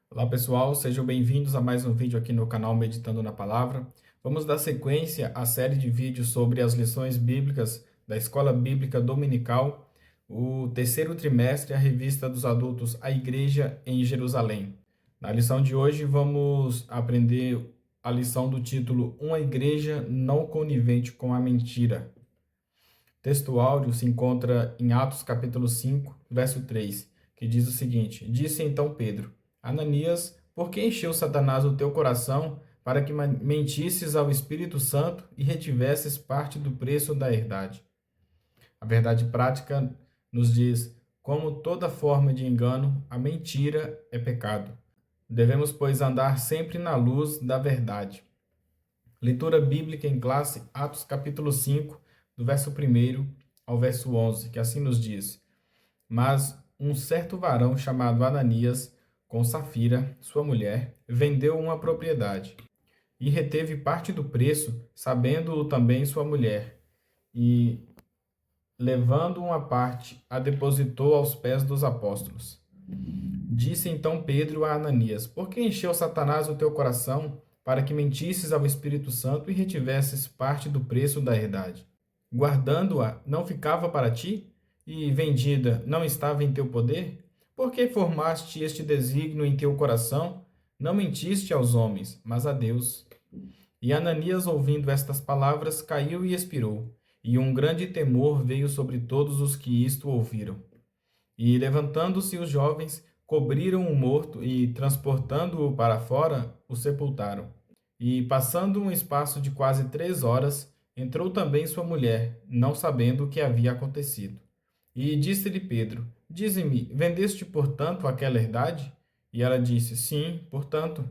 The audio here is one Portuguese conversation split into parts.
Olá pessoal, sejam bem-vindos a mais um vídeo aqui no canal Meditando na Palavra. Vamos dar sequência à série de vídeos sobre as lições bíblicas da Escola Bíblica Dominical, o terceiro trimestre, a revista dos adultos, A Igreja em Jerusalém. Na lição de hoje vamos aprender a lição do título Uma Igreja Não Conivente com a Mentira. O texto áudio se encontra em Atos capítulo 5, verso 3, que diz o seguinte: Disse então Pedro: Ananias, por que encheu Satanás o teu coração para que mentisses ao Espírito Santo e retivesses parte do preço da herdade? A verdade prática nos diz: como toda forma de engano, a mentira é pecado. Devemos, pois, andar sempre na luz da verdade. Leitura bíblica em classe, Atos capítulo 5, do verso 1 ao verso 11, que assim nos diz: Mas um certo varão chamado Ananias, com Safira, sua mulher, vendeu uma propriedade e reteve parte do preço, sabendo-o também sua mulher, e, levando uma parte, a depositou aos pés dos apóstolos. Disse então Pedro a Ananias: Por que encheu Satanás o teu coração para que mentisses ao Espírito Santo e retivesses parte do preço da herdade? Guardando-a, não ficava para ti? E vendida, não estava em teu poder? Por que formaste este desígnio em teu coração? Não mentiste aos homens, mas a Deus. E Ananias, ouvindo estas palavras, caiu e expirou, e um grande temor veio sobre todos os que isto ouviram. E levantando-se os jovens, cobriram o morto e, transportando-o para fora, o sepultaram. E, passando um espaço de quase 3 horas, entrou também sua mulher, não sabendo o que havia acontecido. E disse-lhe Pedro: Dize-me, vendeste, portanto, aquela herdade? E ela disse: Sim, portanto.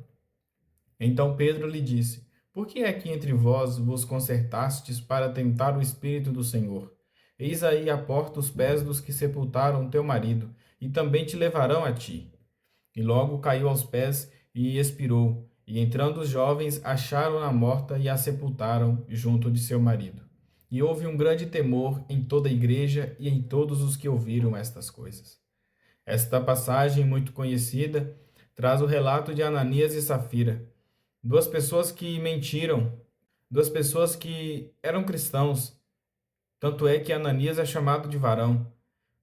Então Pedro lhe disse: Por que é que entre vós vos concertastes para tentar o Espírito do Senhor? Eis aí à porta os pés dos que sepultaram teu marido, e também te levarão a ti. E logo caiu aos pés e expirou. E entrando os jovens, acharam-na morta e a sepultaram junto de seu marido. E houve um grande temor em toda a igreja e em todos os que ouviram estas coisas. Esta passagem, muito conhecida, traz o relato de Ananias e Safira, duas pessoas que mentiram, duas pessoas que eram cristãos. Tanto é que Ananias é chamado de varão,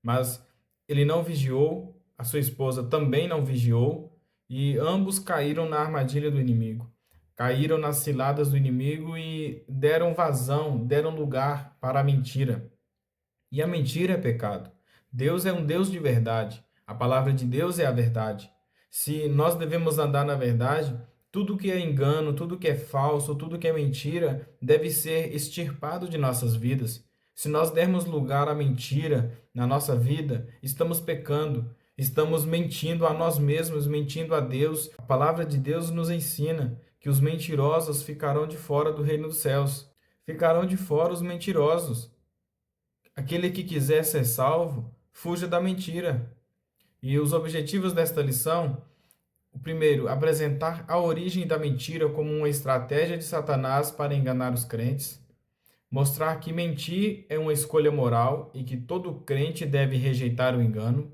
mas ele não vigiou, a sua esposa também não vigiou, e ambos caíram na armadilha do inimigo. Caíram nas ciladas do inimigo e deram vazão, deram lugar para a mentira. E a mentira é pecado. Deus é um Deus de verdade. A palavra de Deus é a verdade. Se nós devemos andar na verdade, tudo que é engano, tudo que é falso, tudo que é mentira, deve ser extirpado de nossas vidas. Se nós dermos lugar à mentira na nossa vida, estamos pecando, estamos mentindo a nós mesmos, mentindo a Deus. A palavra de Deus nos ensina que os mentirosos ficarão de fora do reino dos céus. Ficarão de fora os mentirosos. Aquele que quiser ser salvo, fuja da mentira. E os objetivos desta lição: o primeiro, apresentar a origem da mentira como uma estratégia de Satanás para enganar os crentes. Mostrar que mentir é uma escolha moral e que todo crente deve rejeitar o engano.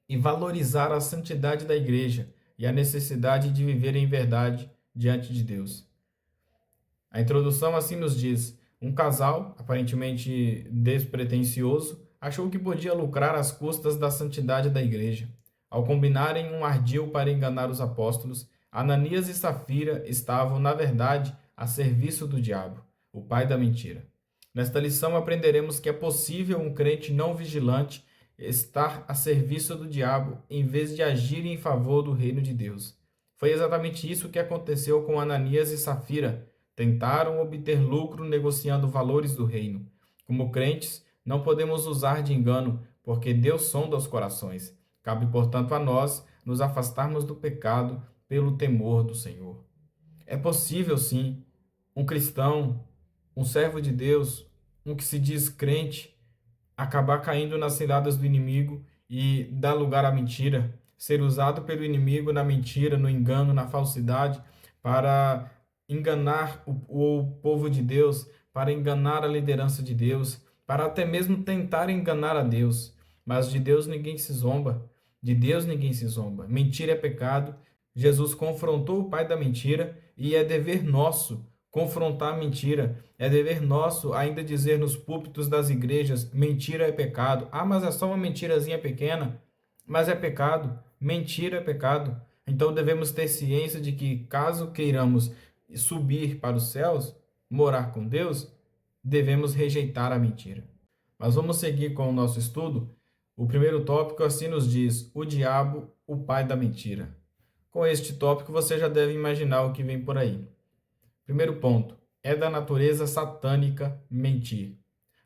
E valorizar a santidade da igreja e a necessidade de viver em verdade diante de Deus. A introdução assim nos diz: um casal, aparentemente despretensioso, achou que podia lucrar às custas da santidade da igreja. Ao combinarem um ardil para enganar os apóstolos, Ananias e Safira estavam, na verdade, a serviço do diabo, o pai da mentira. Nesta lição aprenderemos que é possível um crente não vigilante estar a serviço do diabo em vez de agir em favor do reino de Deus. Foi exatamente isso que aconteceu com Ananias e Safira. Tentaram obter lucro negociando valores do reino. Como crentes, não podemos usar de engano, porque Deus sonda os corações. Cabe, portanto, a nós nos afastarmos do pecado pelo temor do Senhor. É possível, sim, um cristão, um servo de Deus, um que se diz crente, acabar caindo nas ciladas do inimigo e dar lugar à mentira, ser usado pelo inimigo na mentira, no engano, na falsidade, para enganar o povo de Deus, para enganar a liderança de Deus, para até mesmo tentar enganar a Deus. Mas de Deus ninguém se zomba. De Deus ninguém se zomba. Mentira é pecado. Jesus confrontou o pai da mentira e é dever nosso confrontar a mentira. É dever nosso ainda dizer nos púlpitos das igrejas: mentira é pecado. Ah, mas é só uma mentirazinha pequena. Mas é pecado. Mentira é pecado. Então devemos ter ciência de que, caso queiramos subir para os céus, morar com Deus, devemos rejeitar a mentira. Mas vamos seguir com o nosso estudo. O primeiro tópico assim nos diz: o diabo, o pai da mentira. Com este tópico você já deve imaginar o que vem por aí. Primeiro ponto: é da natureza satânica mentir.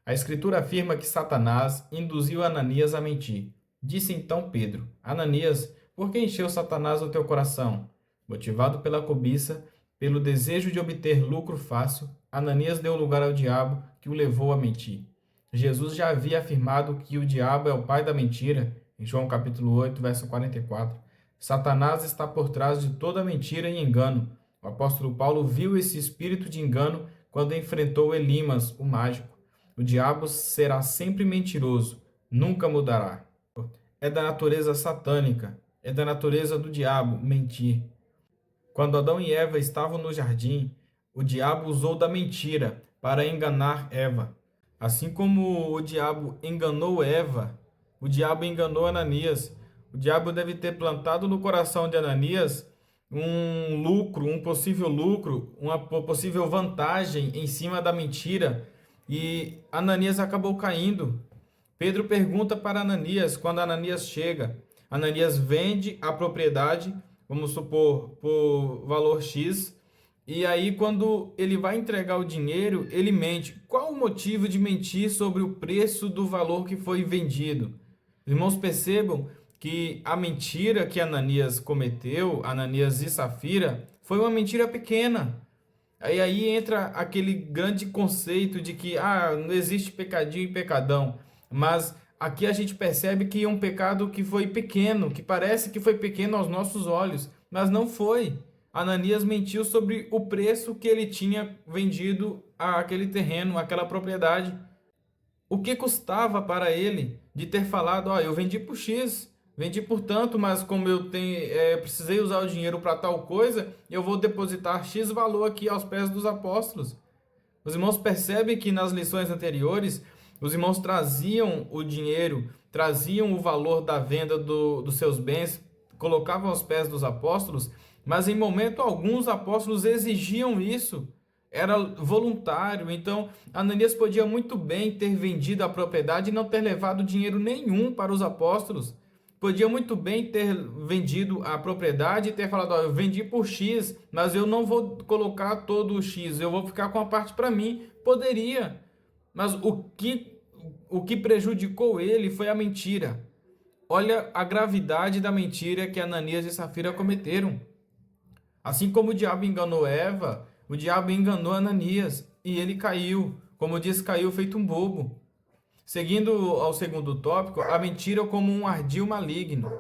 A Escritura afirma que Satanás induziu Ananias a mentir. Disse então Pedro: Ananias, por que encheu Satanás o teu coração? Motivado pela cobiça, pelo desejo de obter lucro fácil, Ananias deu lugar ao diabo, que o levou a mentir. Jesus já havia afirmado que o diabo é o pai da mentira, em João capítulo 8, verso 44. Satanás está por trás de toda mentira e engano. O apóstolo Paulo viu esse espírito de engano quando enfrentou Elimas, o mágico. O diabo será sempre mentiroso, nunca mudará. É da natureza satânica, é da natureza do diabo mentir. Quando Adão e Eva estavam no jardim, o diabo usou da mentira para enganar Eva. Assim como o diabo enganou Eva, o diabo enganou Ananias. O diabo deve ter plantado no coração de Ananias um lucro, uma possível vantagem em cima da mentira. E Ananias acabou caindo. Pedro pergunta para Ananias quando Ananias chega. Ananias vende a propriedade, vamos supor, por valor X. E aí, quando ele vai entregar o dinheiro, ele mente. Qual o motivo de mentir sobre o preço do valor que foi vendido? Irmãos, percebam que a mentira que Ananias cometeu, Ananias e Safira, foi uma mentira pequena. Aí entra aquele grande conceito de que não existe pecadinho e pecadão. Mas aqui a gente percebe que é um pecado que foi pequeno, que parece que foi pequeno aos nossos olhos, mas não foi. Ananias mentiu sobre o preço que ele tinha vendido aquele terreno, aquela propriedade. O que custava para ele de ter falado: eu vendi por X, vendi por tanto, mas como precisei usar o dinheiro para tal coisa, eu vou depositar X valor aqui aos pés dos apóstolos. Os irmãos percebem que nas lições anteriores, os irmãos traziam o dinheiro, traziam o valor da venda dos seus bens, colocavam aos pés dos apóstolos, mas em momento algum os apóstolos exigiam isso, era voluntário. Então Ananias podia muito bem ter vendido a propriedade e não ter levado dinheiro nenhum para os apóstolos. Podia muito bem ter vendido a propriedade e ter falado: eu vendi por X, mas eu não vou colocar todo o X, eu vou ficar com a parte para mim. Poderia, mas o que prejudicou ele foi a mentira. Olha a gravidade da mentira que Ananias e Safira cometeram. Assim como o diabo enganou Eva, o diabo enganou Ananias e ele caiu. Como diz, caiu feito um bobo. Seguindo ao segundo tópico, a mentira como um ardil maligno.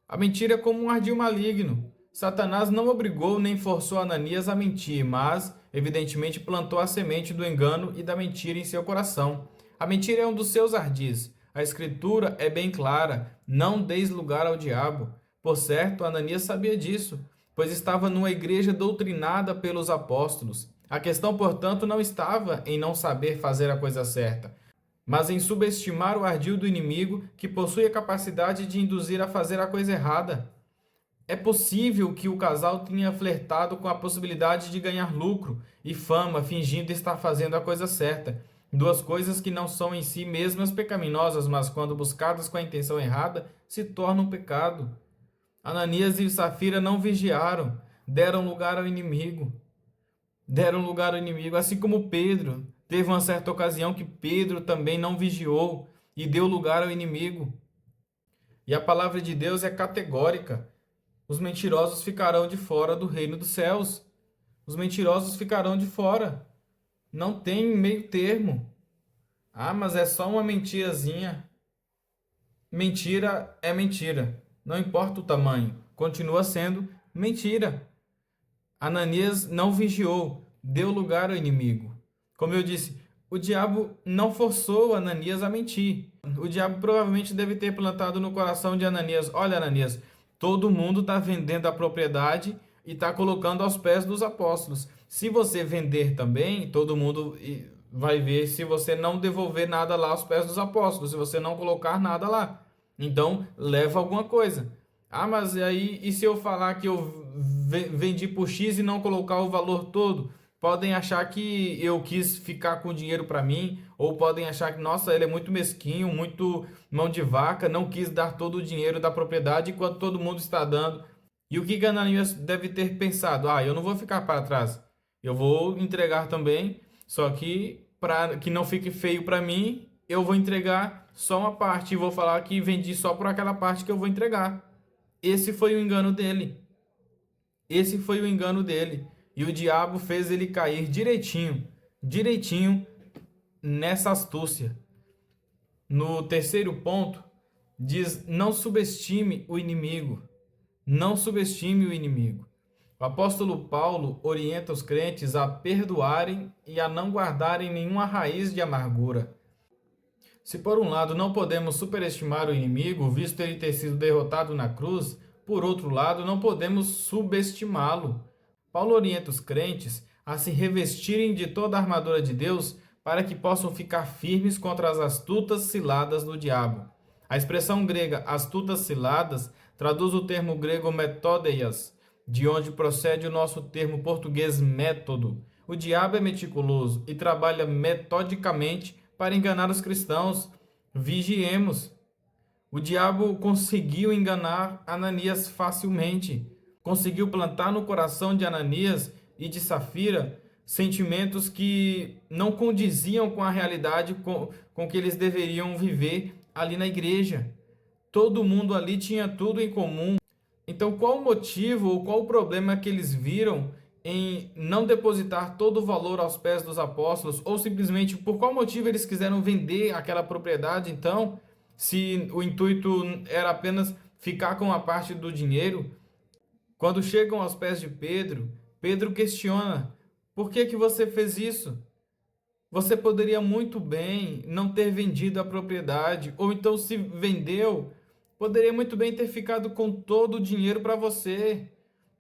A mentira é como um ardil maligno. Satanás não obrigou nem forçou Ananias a mentir, mas, evidentemente, plantou a semente do engano e da mentira em seu coração. A mentira é um dos seus ardis. A Escritura é bem clara: não deis lugar ao diabo. Por certo, Ananias sabia disso, pois estava numa igreja doutrinada pelos apóstolos. A questão, portanto, não estava em não saber fazer a coisa certa, mas em subestimar o ardil do inimigo, que possui a capacidade de induzir a fazer a coisa errada. É possível que o casal tenha flertado com a possibilidade de ganhar lucro e fama, fingindo estar fazendo a coisa certa. Duas coisas que não são em si mesmas pecaminosas, mas quando buscadas com a intenção errada, se tornam pecado. Ananias e Safira não vigiaram, deram lugar ao inimigo. Deram lugar ao inimigo, assim como Pedro. Teve uma certa ocasião que Pedro também não vigiou e deu lugar ao inimigo. E a palavra de Deus é categórica: os mentirosos ficarão de fora do reino dos céus. Os mentirosos ficarão de fora. Não tem meio termo. Mas é só uma mentirazinha. Mentira é mentira. Não importa o tamanho, continua sendo mentira. Ananias não vigiou, deu lugar ao inimigo. Como eu disse, o diabo não forçou Ananias a mentir. O diabo provavelmente deve ter plantado no coração de Ananias: olha, Ananias, todo mundo está vendendo a propriedade e está colocando aos pés dos apóstolos. Se você vender também, todo mundo vai ver se você não devolver nada lá aos pés dos apóstolos, se você não colocar nada lá. Então, leva alguma coisa. Ah, mas aí, e se eu falar que eu vendi por X e não colocar o valor todo? Podem achar que eu quis ficar com o dinheiro para mim, ou podem achar que, nossa, ele é muito mesquinho, muito mão de vaca, não quis dar todo o dinheiro da propriedade enquanto todo mundo está dando. E o que Ananias deve ter pensado? Ah, eu não vou ficar para trás. Eu vou entregar também, só que para que não fique feio para mim, eu vou entregar só uma parte e vou falar que vendi só por aquela parte que eu vou entregar. Esse foi o engano dele. Esse foi o engano dele. E o diabo fez ele cair direitinho, direitinho nessa astúcia. No terceiro ponto, diz: não subestime o inimigo. Não subestime o inimigo. O apóstolo Paulo orienta os crentes a perdoarem e a não guardarem nenhuma raiz de amargura. Se por um lado não podemos superestimar o inimigo, visto ele ter sido derrotado na cruz, por outro lado não podemos subestimá-lo. Paulo orienta os crentes a se revestirem de toda a armadura de Deus para que possam ficar firmes contra as astutas ciladas do diabo. A expressão grega astutas ciladas traduz o termo grego metodeias, de onde procede o nosso termo português método. O diabo é meticuloso e trabalha metodicamente para enganar os cristãos. Vigiemos. O diabo conseguiu enganar Ananias facilmente. Conseguiu plantar no coração de Ananias e de Safira sentimentos que não condiziam com a realidade com que eles deveriam viver ali na igreja. Todo mundo ali tinha tudo em comum. Então, qual o motivo ou qual o problema que eles viram em não depositar todo o valor aos pés dos apóstolos? Ou simplesmente, por qual motivo eles quiseram vender aquela propriedade, então, se o intuito era apenas ficar com a parte do dinheiro? Quando chegam aos pés de Pedro, Pedro questiona: por que que você fez isso? Você poderia muito bem não ter vendido a propriedade, ou então, se vendeu, poderia muito bem ter ficado com todo o dinheiro para você.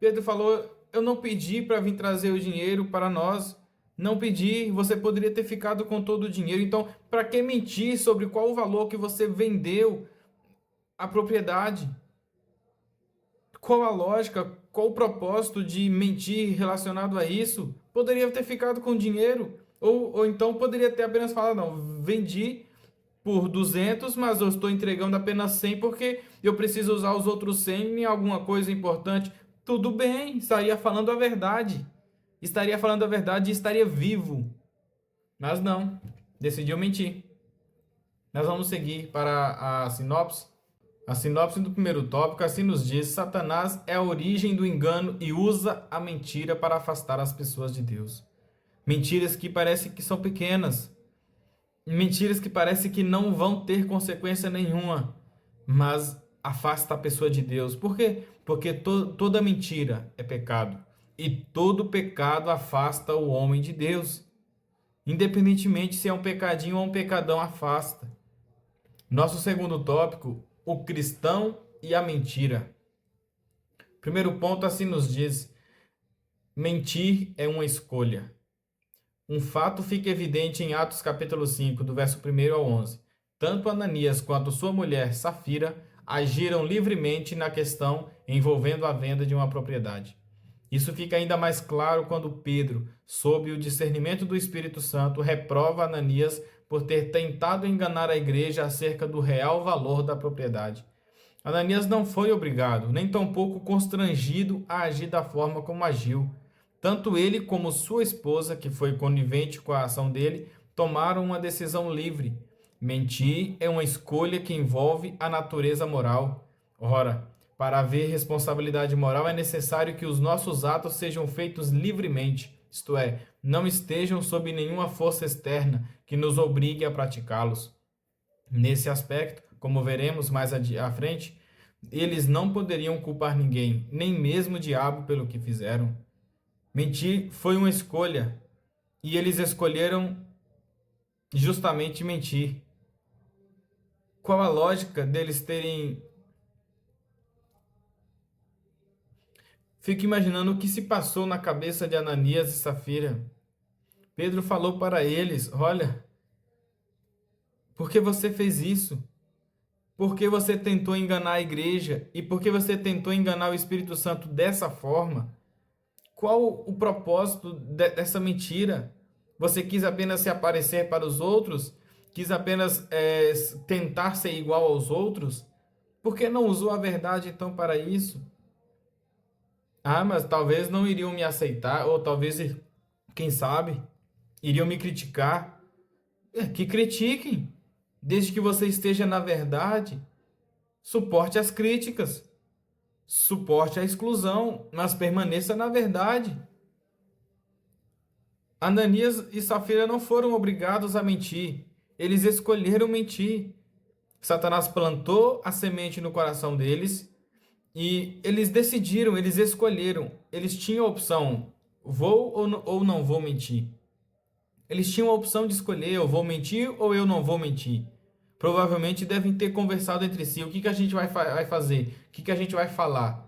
Pedro falou: eu não pedi para vir trazer o dinheiro para nós. Não pedi, você poderia ter ficado com todo o dinheiro. Então, para que mentir sobre qual o valor que você vendeu a propriedade? Qual a lógica? Qual o propósito de mentir relacionado a isso? Poderia ter ficado com dinheiro. Ou então poderia ter apenas falado: não, vendi por 200, mas eu estou entregando apenas 100 porque eu preciso usar os outros 100 em alguma coisa importante. Tudo bem, estaria falando a verdade. Estaria falando a verdade e estaria vivo. Mas não, decidiu mentir. Nós vamos seguir para a sinopse. A sinopse do primeiro tópico assim nos diz: Satanás é a origem do engano e usa a mentira para afastar as pessoas de Deus. Mentiras que parecem que são pequenas, mentiras que parecem que não vão ter consequência nenhuma, mas afasta a pessoa de Deus. Por quê? Porque toda mentira é pecado, e todo pecado afasta o homem de Deus. Independentemente se é um pecadinho ou um pecadão, afasta. Nosso segundo tópico: o cristão e a mentira. Primeiro ponto assim nos diz: mentir é uma escolha. Um fato fica evidente em Atos capítulo 5, do verso 1 ao 11. Tanto Ananias quanto sua mulher Safira agiram livremente na questão envolvendo a venda de uma propriedade. Isso fica ainda mais claro quando Pedro, sob o discernimento do Espírito Santo, reprova Ananias por ter tentado enganar a igreja acerca do real valor da propriedade. Ananias não foi obrigado, nem tampouco constrangido a agir da forma como agiu. Tanto ele como sua esposa, que foi conivente com a ação dele, tomaram uma decisão livre. Mentir é uma escolha que envolve a natureza moral. Ora, para haver responsabilidade moral é necessário que os nossos atos sejam feitos livremente, isto é, não estejam sob nenhuma força externa que nos obrigue a praticá-los. Nesse aspecto, como veremos mais à frente, eles não poderiam culpar ninguém, nem mesmo o diabo, pelo que fizeram. Mentir foi uma escolha, e eles escolheram justamente mentir. Qual a lógica deles terem... Fico imaginando o que se passou na cabeça de Ananias e Safira. Pedro falou para eles: olha, por que você fez isso? Por que você tentou enganar a igreja? E por que você tentou enganar o Espírito Santo dessa forma? Qual o propósito dessa mentira? Você quis apenas se aparecer para os outros? Quis apenas tentar ser igual aos outros? Por que não usou a verdade então para isso? Ah, mas talvez não iriam me aceitar, ou talvez, quem sabe, iriam me criticar. Que critiquem, desde que você esteja na verdade. Suporte as críticas, suporte a exclusão, mas permaneça na verdade. Ananias e Safira não foram obrigados a mentir, eles escolheram mentir. Satanás plantou a semente no coração deles e eles decidiram, eles escolheram, eles tinham a opção: vou ou não vou mentir. Eles tinham a opção de escolher: eu vou mentir ou eu não vou mentir. Provavelmente devem ter conversado entre si: o que que a gente vai fazer? O que que a gente vai falar?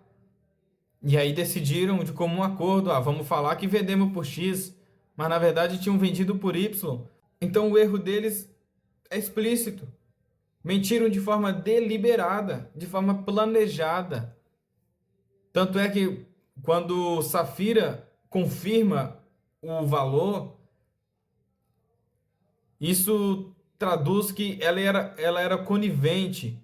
E aí decidiram de comum acordo: vamos falar que vendemos por X, mas na verdade tinham vendido por Y. Então o erro deles é explícito. Mentiram de forma deliberada, de forma planejada. Tanto é que quando Safira confirma o valor, isso traduz que ela era conivente.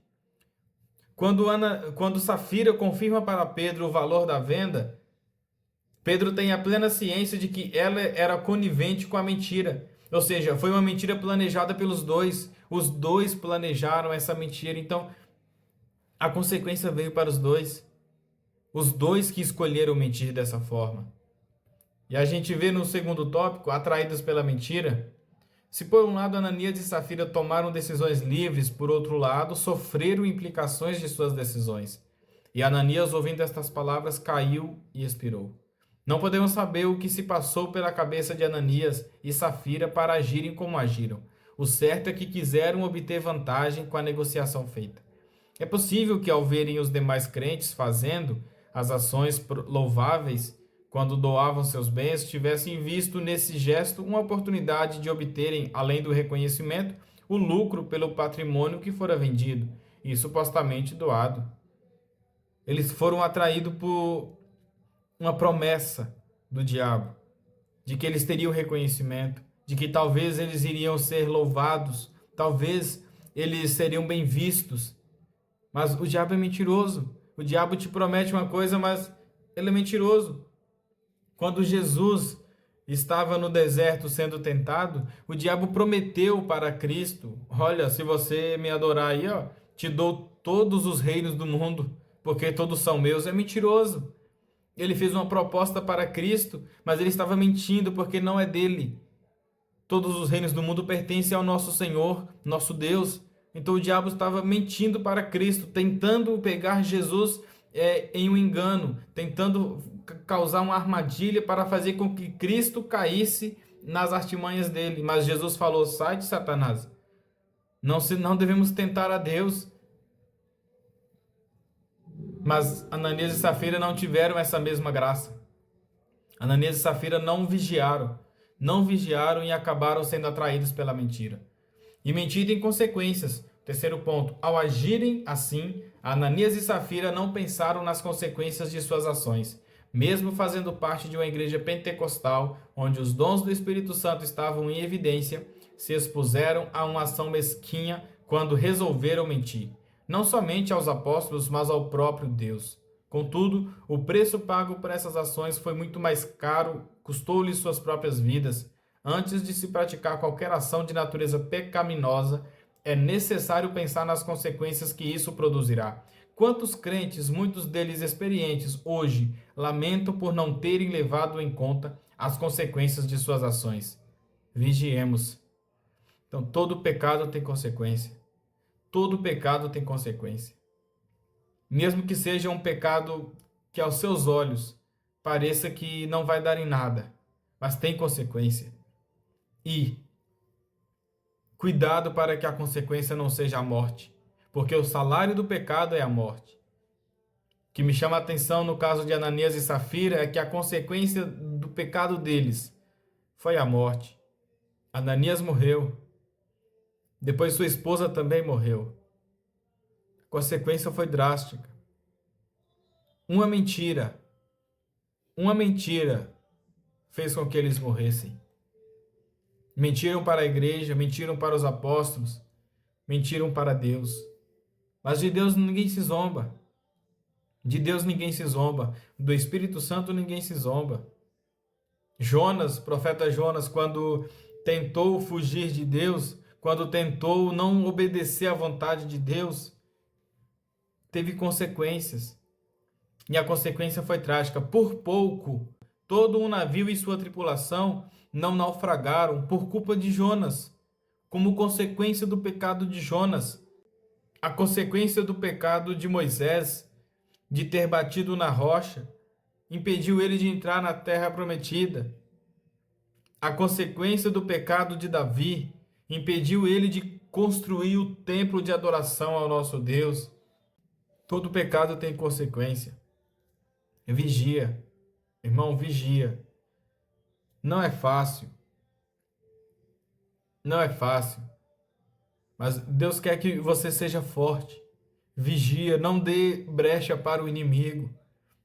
Quando Safira confirma para Pedro o valor da venda, Pedro tem a plena ciência de que ela era conivente com a mentira. Ou seja, foi uma mentira planejada pelos dois. Os dois planejaram essa mentira. Então, a consequência veio para os dois. Os dois que escolheram mentir dessa forma. E a gente vê no segundo tópico, atraídos pela mentira. Se por um lado Ananias e Safira tomaram decisões livres, por outro lado, sofreram implicações de suas decisões. E Ananias, ouvindo estas palavras, caiu e expirou. Não podemos saber o que se passou pela cabeça de Ananias e Safira para agirem como agiram. O certo é que quiseram obter vantagem com a negociação feita. É possível que, ao verem os demais crentes fazendo as ações louváveis, quando doavam seus bens, tivessem visto nesse gesto uma oportunidade de obterem, além do reconhecimento, o lucro pelo patrimônio que fora vendido e supostamente doado. Eles foram atraídos por uma promessa do diabo, de que eles teriam reconhecimento, de que talvez eles iriam ser louvados, talvez eles seriam bem vistos. Mas o diabo é mentiroso. O diabo te promete uma coisa, mas ele é mentiroso. Quando Jesus estava no deserto sendo tentado, o diabo prometeu para Cristo: olha, se você me adorar aí, te dou todos os reinos do mundo, porque todos são meus. É mentiroso. Ele fez uma proposta para Cristo, mas ele estava mentindo, porque não é dele. Todos os reinos do mundo pertencem ao nosso Senhor, nosso Deus. Então o diabo estava mentindo para Cristo, tentando pegar Jesus em um engano, tentando causar uma armadilha para fazer com que Cristo caísse nas artimanhas dele. Mas Jesus falou: sai de Satanás. Não devemos tentar a Deus. Mas Ananias e Safira não tiveram essa mesma graça. Ananias e Safira não vigiaram e acabaram sendo atraídos pela mentira. E mentira tem consequências. Terceiro ponto: ao agirem assim, Ananias e Safira não pensaram nas consequências de suas ações. Mesmo fazendo parte de uma igreja pentecostal, onde os dons do Espírito Santo estavam em evidência, se expuseram a uma ação mesquinha quando resolveram mentir. Não somente aos apóstolos, mas ao próprio Deus. Contudo, o preço pago por essas ações foi muito mais caro, custou-lhes suas próprias vidas. Antes de se praticar qualquer ação de natureza pecaminosa, é necessário pensar nas consequências que isso produzirá. Quantos crentes, muitos deles experientes, hoje lamentam por não terem levado em conta as consequências de suas ações? Vigiemos. Então, todo pecado tem consequência. Todo pecado tem consequência. Mesmo que seja um pecado que aos seus olhos pareça que não vai dar em nada, mas tem consequência. E cuidado para que a consequência não seja a morte. porque o salário do pecado é a morte. O que me chama a atenção no caso de Ananias e Safira é que a consequência do pecado deles foi a morte. Ananias morreu, depois sua esposa também morreu. A consequência foi drástica. Uma mentira fez com que eles morressem. Mentiram para a igreja, mentiram para os apóstolos, mentiram para Deus. Mas de Deus ninguém se zomba. De Deus ninguém se zomba. Do Espírito Santo ninguém se zomba. Jonas, profeta Jonas, quando tentou fugir de Deus, quando tentou não obedecer à vontade de Deus, teve consequências. E a consequência foi trágica. Por pouco, todo um navio e sua tripulação não naufragaram por culpa de Jonas, como consequência do pecado de Jonas. A consequência do pecado de Moisés, de ter batido na rocha, impediu ele de entrar na terra prometida. A consequência do pecado de Davi impediu ele de construir o templo de adoração ao nosso Deus. Todo pecado tem consequência. Vigia, irmão, vigia. Não é fácil. Não é fácil. Mas Deus quer que você seja forte. Vigia, não dê brecha para o inimigo.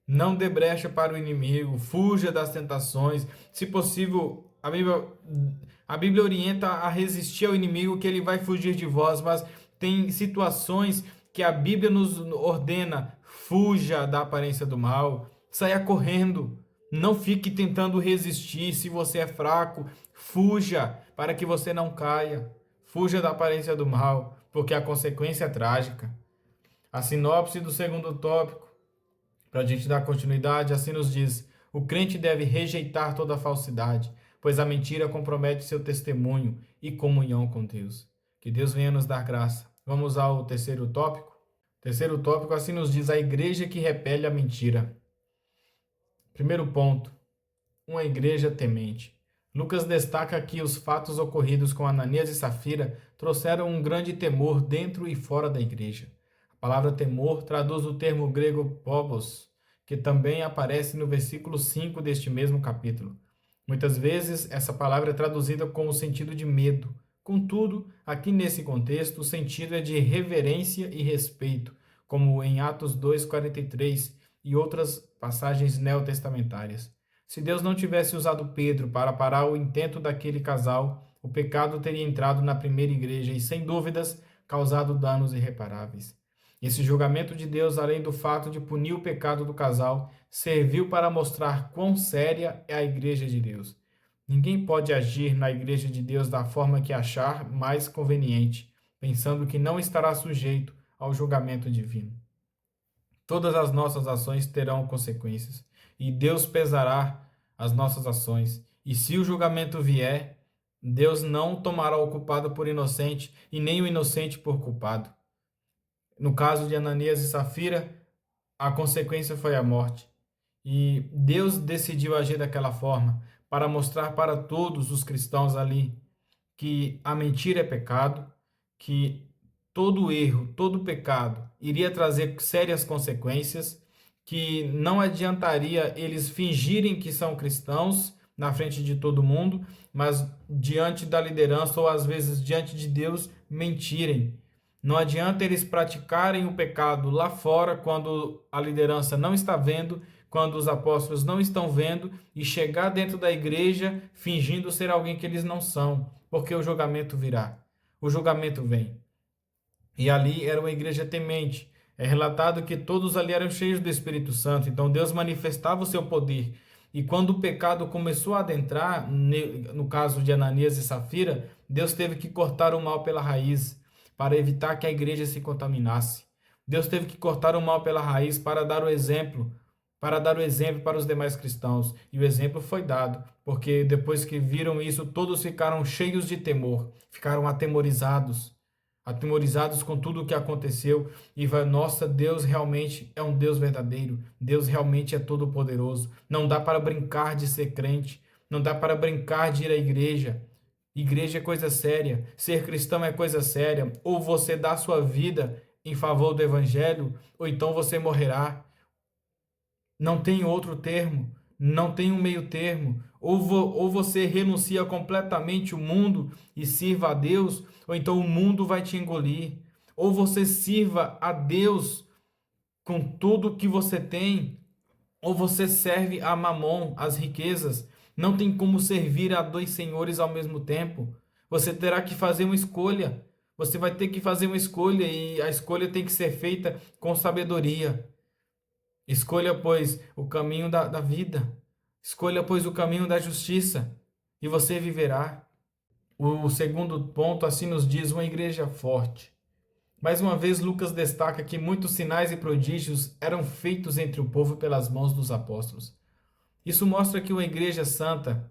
Não dê brecha para o inimigo. Fuja das tentações. Se possível, a Bíblia orienta a resistir ao inimigo, que ele vai fugir de vós. Mas tem situações que a Bíblia nos ordena: fuja da aparência do mal. Saia correndo. Não fique tentando resistir. Se você é fraco, fuja para que você não caia. Fuja da aparência do mal, porque a consequência é trágica. A sinopse do segundo tópico, para a gente dar continuidade, assim nos diz: o crente deve rejeitar toda falsidade, pois a mentira compromete seu testemunho e comunhão com Deus. Que Deus venha nos dar graça. Vamos ao terceiro tópico? Terceiro tópico, assim nos diz: a igreja que repele a mentira. Primeiro ponto, uma igreja temente. Lucas destaca que os fatos ocorridos com Ananias e Safira trouxeram um grande temor dentro e fora da igreja. A palavra temor traduz o termo grego phobos, que também aparece no versículo 5 deste mesmo capítulo. Muitas vezes essa palavra é traduzida com o sentido de medo. Contudo, aqui nesse contexto, o sentido é de reverência e respeito, como em Atos 2:43 e outras passagens neotestamentárias. Se Deus não tivesse usado Pedro para parar o intento daquele casal, o pecado teria entrado na primeira igreja e, sem dúvidas, causado danos irreparáveis. Esse julgamento de Deus, além do fato de punir o pecado do casal, serviu para mostrar quão séria é a igreja de Deus. Ninguém pode agir na igreja de Deus da forma que achar mais conveniente, pensando que não estará sujeito ao julgamento divino. Todas as nossas ações terão consequências, e Deus pesará as nossas ações. E se o julgamento vier, Deus não tomará o culpado por inocente e nem o inocente por culpado. No caso de Ananias e Safira, a consequência foi a morte. E Deus decidiu agir daquela forma para mostrar para todos os cristãos ali que a mentira é pecado, que todo erro, todo pecado iria trazer sérias consequências, que não adiantaria eles fingirem que são cristãos na frente de todo mundo, mas diante da liderança ou às vezes diante de Deus mentirem. Não adianta eles praticarem o pecado lá fora quando a liderança não está vendo, quando os apóstolos não estão vendo, e chegar dentro da igreja fingindo ser alguém que eles não são, porque o julgamento virá. O julgamento vem. E ali era uma igreja temente. É relatado que todos ali eram cheios do Espírito Santo, então Deus manifestava o seu poder. E quando o pecado começou a adentrar, no caso de Ananias e Safira, Deus teve que cortar o mal pela raiz, para evitar que a igreja se contaminasse. Deus teve que cortar o mal pela raiz para dar o exemplo para os demais cristãos. E o exemplo foi dado, porque depois que viram isso, todos ficaram cheios de temor, ficaram atemorizados com tudo o que aconteceu, e nossa, Deus realmente é um Deus verdadeiro, Deus realmente é todo-poderoso. Não dá para brincar de ser crente, não dá para brincar de ir à igreja. Igreja é coisa séria, ser cristão é coisa séria. Ou você dá sua vida em favor do evangelho, ou então você morrerá. Não tem outro termo, não tem um meio termo. Ou você renuncia completamente o mundo e sirva a Deus, ou então o mundo vai te engolir. Ou você sirva a Deus com tudo que você tem, ou você serve a Mamon, as riquezas. Não tem como servir a dois senhores ao mesmo tempo. Você terá que fazer uma escolha. Você vai ter que fazer uma escolha e a escolha tem que ser feita com sabedoria. Escolha, pois, o caminho da vida. Escolha, pois, o caminho da justiça e você viverá. O segundo ponto, assim nos diz, uma igreja forte. Mais uma vez, Lucas destaca que muitos sinais e prodígios eram feitos entre o povo pelas mãos dos apóstolos. Isso mostra que uma igreja santa,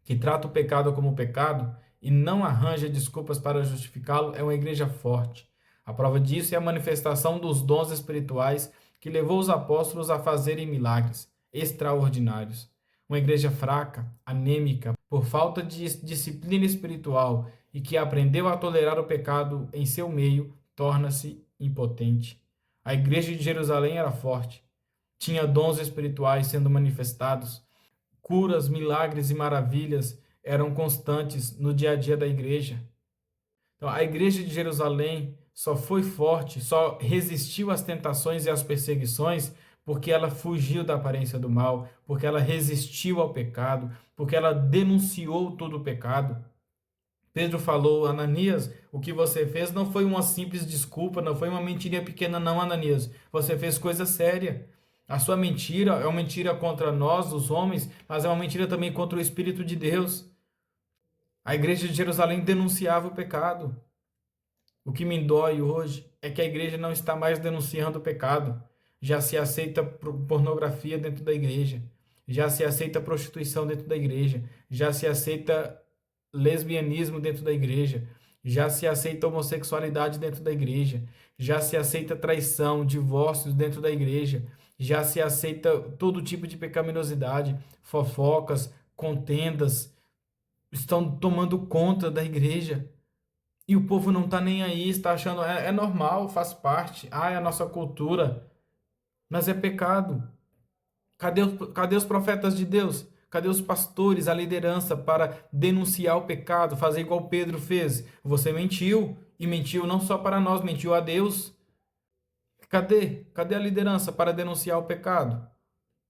que trata o pecado como pecado e não arranja desculpas para justificá-lo, é uma igreja forte. A prova disso é a manifestação dos dons espirituais que levou os apóstolos a fazerem milagres extraordinários. Uma igreja fraca, anêmica, por falta de disciplina espiritual e que aprendeu a tolerar o pecado em seu meio, torna-se impotente. A igreja de Jerusalém era forte, tinha dons espirituais sendo manifestados, curas, milagres e maravilhas eram constantes no dia a dia da igreja. Então, a igreja de Jerusalém só foi forte, só resistiu às tentações e às perseguições porque ela fugiu da aparência do mal, porque ela resistiu ao pecado, porque ela denunciou todo o pecado. Pedro falou: Ananias, o que você fez não foi uma simples desculpa, não foi uma mentirinha pequena, não, Ananias. Você fez coisa séria. A sua mentira é uma mentira contra nós, os homens, mas é uma mentira também contra o Espírito de Deus. A igreja de Jerusalém denunciava o pecado. O que me dói hoje é que a igreja não está mais denunciando o pecado. Já se aceita pornografia dentro da igreja. Já se aceita prostituição dentro da igreja. Já se aceita lesbianismo dentro da igreja. Já se aceita homossexualidade dentro da igreja. Já se aceita traição, divórcios dentro da igreja. Já se aceita todo tipo de pecaminosidade, fofocas, contendas, estão tomando conta da igreja. E o povo não está nem aí, está achando, é normal, faz parte, é a nossa cultura, mas é pecado. Cadê os profetas de Deus? Cadê os pastores, a liderança para denunciar o pecado, fazer igual Pedro fez? Você mentiu, e mentiu não só para nós, mentiu a Deus. Cadê a liderança para denunciar o pecado?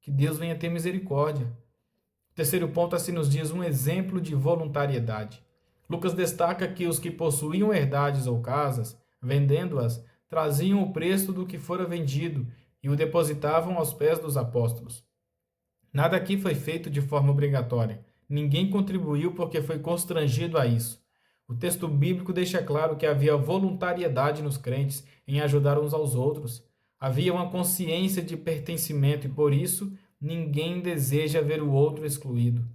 Que Deus venha ter misericórdia. Terceiro ponto, assim nos diz, um exemplo de voluntariedade. Lucas destaca que os que possuíam herdades ou casas, vendendo-as, traziam o preço do que fora vendido e o depositavam aos pés dos apóstolos. Nada aqui foi feito de forma obrigatória. Ninguém contribuiu porque foi constrangido a isso. O texto bíblico deixa claro que havia voluntariedade nos crentes em ajudar uns aos outros. Havia uma consciência de pertencimento e, por isso, ninguém deseja ver o outro excluído.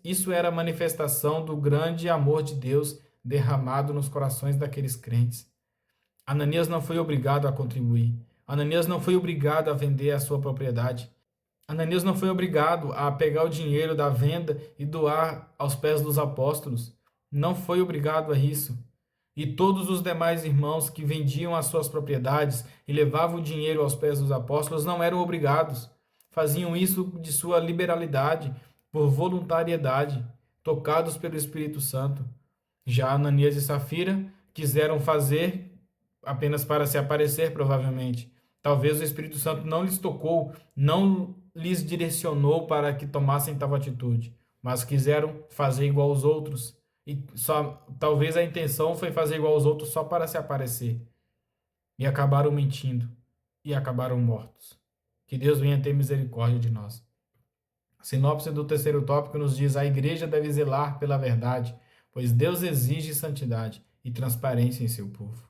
Isso era a manifestação do grande amor de Deus derramado nos corações daqueles crentes. Ananias não foi obrigado a contribuir. Ananias não foi obrigado a vender a sua propriedade. Ananias não foi obrigado a pegar o dinheiro da venda e doar aos pés dos apóstolos. Não foi obrigado a isso. E todos os demais irmãos que vendiam as suas propriedades e levavam o dinheiro aos pés dos apóstolos não eram obrigados. Faziam isso de sua liberalidade, por voluntariedade, tocados pelo Espírito Santo. Já Ananias e Safira quiseram fazer apenas para se aparecer, provavelmente. Talvez o Espírito Santo não lhes tocou, não lhes direcionou para que tomassem tal atitude, mas quiseram fazer igual aos outros. E só, talvez a intenção foi fazer igual aos outros só para se aparecer. E acabaram mentindo. E acabaram mortos. Que Deus venha ter misericórdia de nós. A sinopse do terceiro tópico nos diz: a igreja deve zelar pela verdade, pois Deus exige santidade e transparência em seu povo.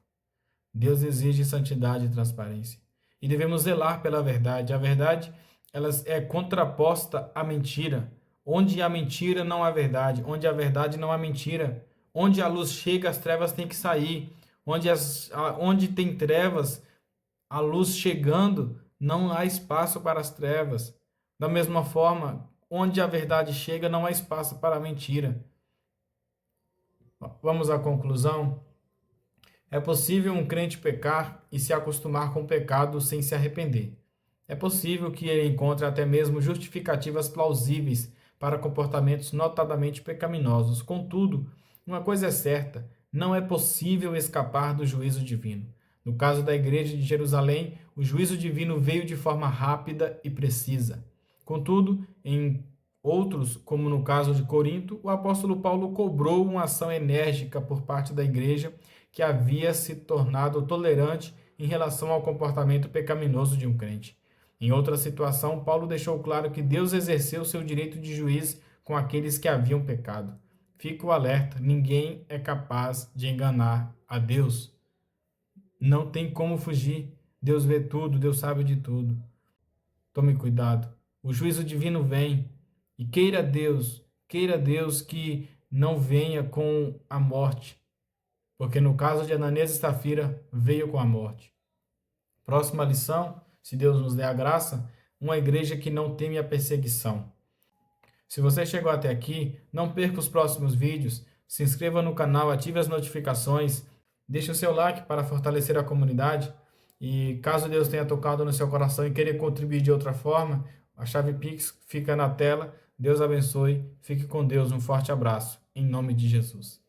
Deus exige santidade e transparência. E devemos zelar pela verdade. A verdade, ela é contraposta à mentira. Onde há mentira, não há verdade. Onde há verdade, não há mentira. Onde a luz chega, as trevas têm que sair. Onde tem trevas, a luz chegando, não há espaço para as trevas. Da mesma forma, onde a verdade chega, não há espaço para a mentira. Vamos à conclusão? É possível um crente pecar e se acostumar com o pecado sem se arrepender. É possível que ele encontre até mesmo justificativas plausíveis para comportamentos notadamente pecaminosos. Contudo, uma coisa é certa: não é possível escapar do juízo divino. No caso da igreja de Jerusalém, o juízo divino veio de forma rápida e precisa. Contudo, em outros, como no caso de Corinto, o apóstolo Paulo cobrou uma ação enérgica por parte da igreja que havia se tornado tolerante em relação ao comportamento pecaminoso de um crente. Em outra situação, Paulo deixou claro que Deus exerceu seu direito de juiz com aqueles que haviam pecado. Fique o alerta: ninguém é capaz de enganar a Deus. Não tem como fugir. Deus vê tudo, Deus sabe de tudo. Tome cuidado. O juízo divino vem. E queira Deus que não venha com a morte. Porque no caso de Ananias e Safira, veio com a morte. Próxima lição, se Deus nos der a graça, uma igreja que não teme a perseguição. Se você chegou até aqui, não perca os próximos vídeos, se inscreva no canal, ative as notificações, deixe o seu like para fortalecer a comunidade e caso Deus tenha tocado no seu coração e querer contribuir de outra forma, a chave Pix fica na tela. Deus abençoe, fique com Deus, um forte abraço, em nome de Jesus.